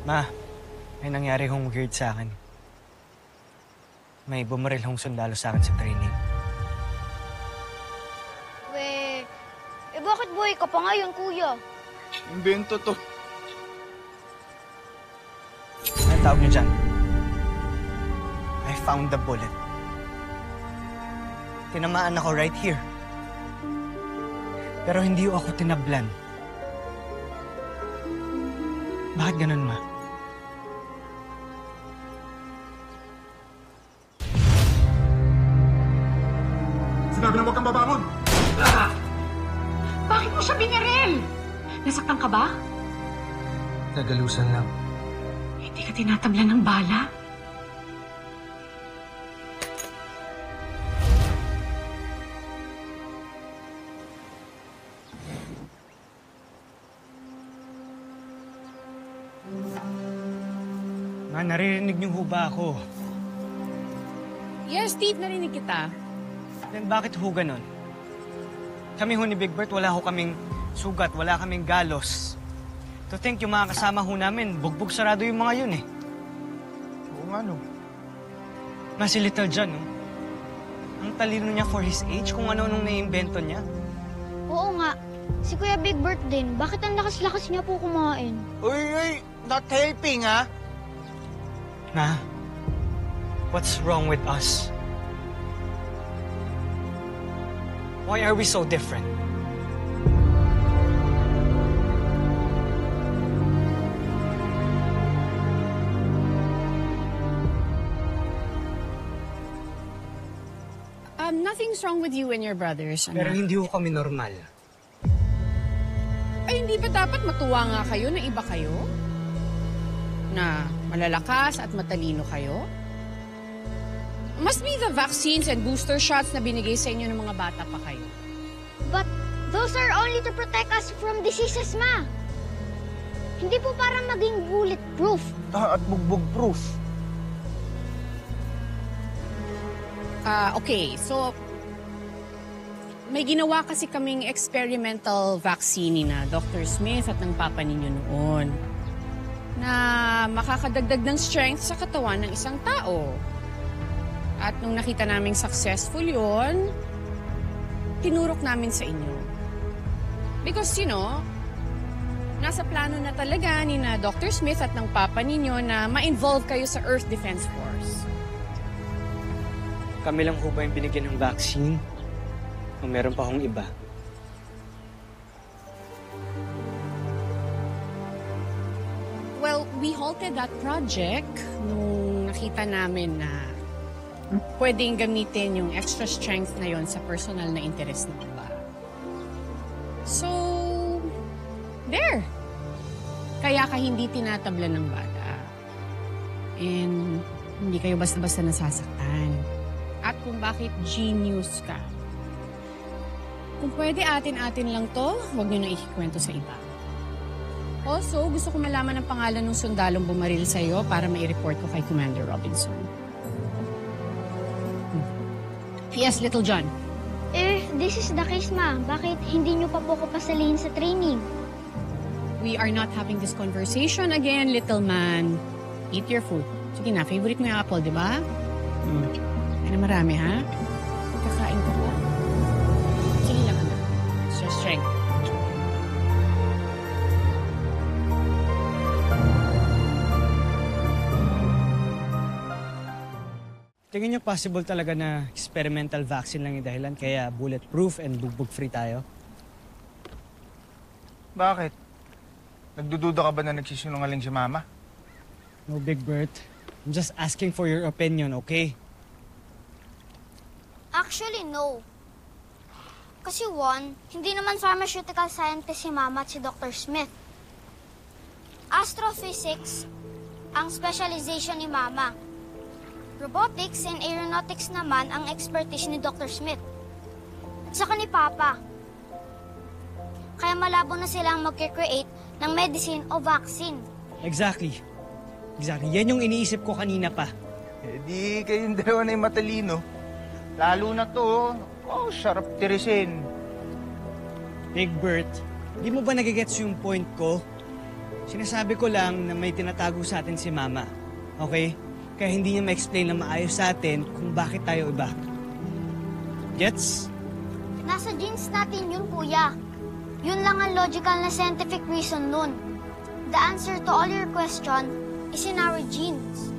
Ma, may nangyari hong weird sa akin. May bumaril hong sundalo sa akin sa training. Bakit buhay ka pa ngayon, kuya? Imbento to. Anong tawag niyo dyan? I found the bullet. Tinamaan ako right here. Pero hindi ako tinablan. Bakit ganun, Ma? Sinabi na huwag kang babangon! Bakit mo siya binaril? Nasaktan ka ba? Nagalusan lang. Hindi ka tinatablan ng bala? Ma, naririnig niyo ho ba ako? Yes, Steve, narinig kita. Then bakit ho ganun? Kami ho ni Big Bert, wala ho kaming sugat, wala kaming galos. To think yung mga kasama ho namin, bugbog sarado yung mga yun eh. Oo nga, no. Ma, si Little John, no? Ang talino niya for his age, kung ano nung naiimbento niya. Oo nga. Si Kuya Big Bert din. Bakit ang lakas-lakas niya po kumain? Uy, not helping, ha? Ma, what's wrong with us? Why are we so different? Nothing's wrong with you and your brothers, Pero anak. hindi ho kami normal. Ay, hindi ba dapat matuwa nga kayo na iba kayo? Na malalakas at matalino kayo? Must be the vaccines and booster shots na binigay sa inyo ng mga bata pa kayo. But those are only to protect us from diseases, Ma. Hindi po para maging bulletproof. At bugbog-proof. Okay, so may ginawa kasi kaming experimental vaccine ni na Dr. Smith at ng papa ninyo noon na makakadagdag ng strength sa katawan ng isang tao. At nung nakita naming successful yun, tinurok namin sa inyo. Because, you know, nasa plano na talaga ni na Dr. Smith at ng papa ninyo na ma-involve kayo sa Earth Defense Force. Kami lang ho ba yung binigyan ng vaccine? O meron pa hong iba? Well, we halted that project nung nakita namin na pwedeng gamitin yung extra strength na yon sa personal na interest ng iba. So, there. Kaya ka hindi tinatablan ng bata. And hindi kayo basta-basta nasasaktan. At kung bakit genius ka. Kung pwede atin-atin lang to, huwag nyo na ikikwento sa iba. Also, gusto ko malaman ang pangalan ng sundalong bumaril sa'yo para mai-report ko kay Commander Robinson. Yes, Little John. This is the case, Ma. Bakit hindi niyo pa po ko pasalihin sa training? We are not having this conversation again, little man. Eat your food. Sige na, favorite mo yung apple, di ba? Ay na marami, ha? Kakain ko po. Sige lang, anak. It's your strength. Tingin niyo possible talaga na experimental vaccine lang yung dahilan kaya bulletproof and bugbog-free tayo? Bakit? Nagdududa ka ba na nagsisinungaling si Mama? No, Big Bert. I'm just asking for your opinion, okay? Actually, no. Kasi one, hindi naman pharmaceutical scientist si Mama at si Dr. Smith. Astrophysics ang specialization ni Mama. Robotics and aeronautics naman ang expertise ni Dr. Smith. At saka ni Papa. Kaya malabo na silang mag-create ng medicine o vaccine. Exactly. Exactly. Yan yung iniisip ko kanina pa. Eh di kayong dalawa na yung matalino. Lalo na to, oh, sarap tirisin. Big Bert, di mo ba nagigets yung point ko? Sinasabi ko lang na may tinatago sa atin si Mama. Okay? Kaya hindi niya ma-explain na maayos sa atin kung bakit tayo iba. Gets? Nasa genes natin yun, kuya. Yun lang ang logical na scientific reason nun. The answer to all your question is in our genes.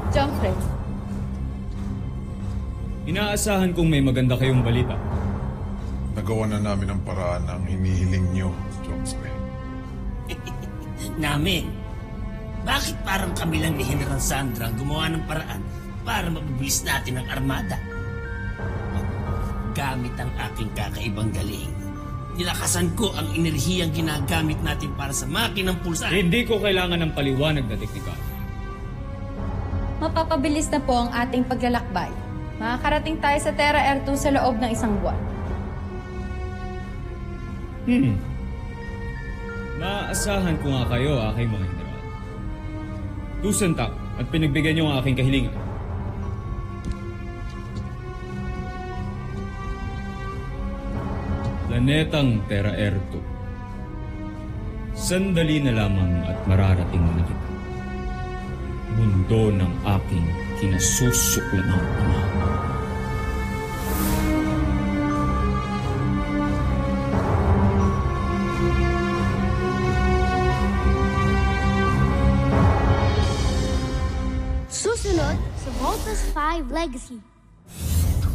Jumfrey. Inaasahan kong may maganda kayong balita. Nagawa na namin ang paraan ng hinihiling nyo, Jonesby. Namin. Bakit parang kami lang ni General Sandra ang gumawa ng paraan para mabibilis natin ang armada? Gamit ang aking kakaibang galing. Nilakasan ko ang enerhiyang ginagamit natin para sa makinang pulsa. Hindi ko kailangan ng paliwanag na teknikal. Mapapabilis na po ang ating paglalakbay. Makakarating tayo sa Terra Air 2 sa loob ng 1 buwan. Maaasahan ko nga kayo, aking mga general. Tusentak at pinagbigyan niyo ang aking kahilingan. Planetang Terra Air 2. Sandali na lamang at mararating na kita. Mundo ng aking kinasusuklaang ama. Susunod sa Voltus 5 Legacy.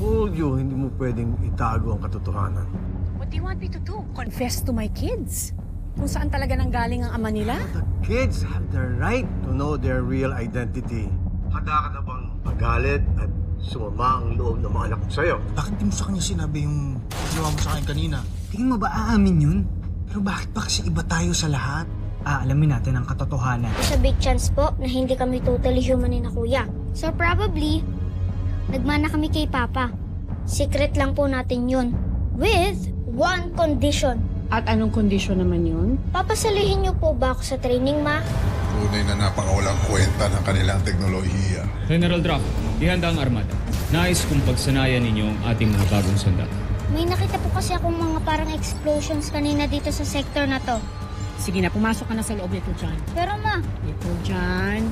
Told you, hindi mo pwedeng itago ang katotohanan. What do you want me to do? Confess to my kids? Kung saan talaga nanggaling ang ama nila? The kids have the right to know their real identity. Handa ka na bang magalit at sumama ang loob ng mga anak ko sa'yo? Bakit di mo sa kanya sinabi yung ginawa mo sa akin kanina? Tingin mo ba aamin yun? Pero bakit ba kasi iba tayo sa lahat? Aalamin natin ang katotohanan. There's a big chance po na hindi kami totally human ni na kuya. So probably, nagmana kami kay Papa. Secret lang po natin yun. With one condition. At anong kondisyon naman yun? Papasalihin niyo po ba ako sa training, Ma? Tunay na napakawalang kwenta ng kanilang teknolohiya. General Draco, ihanda ang armada. Nais kong pagsanayan ninyo ang ating mga bagong sandata. May nakita po kasi akong mga parang explosions kanina dito sa sector na to. Sige na, pumasok ka na sa loob, Little John. Pero Ma, Little John,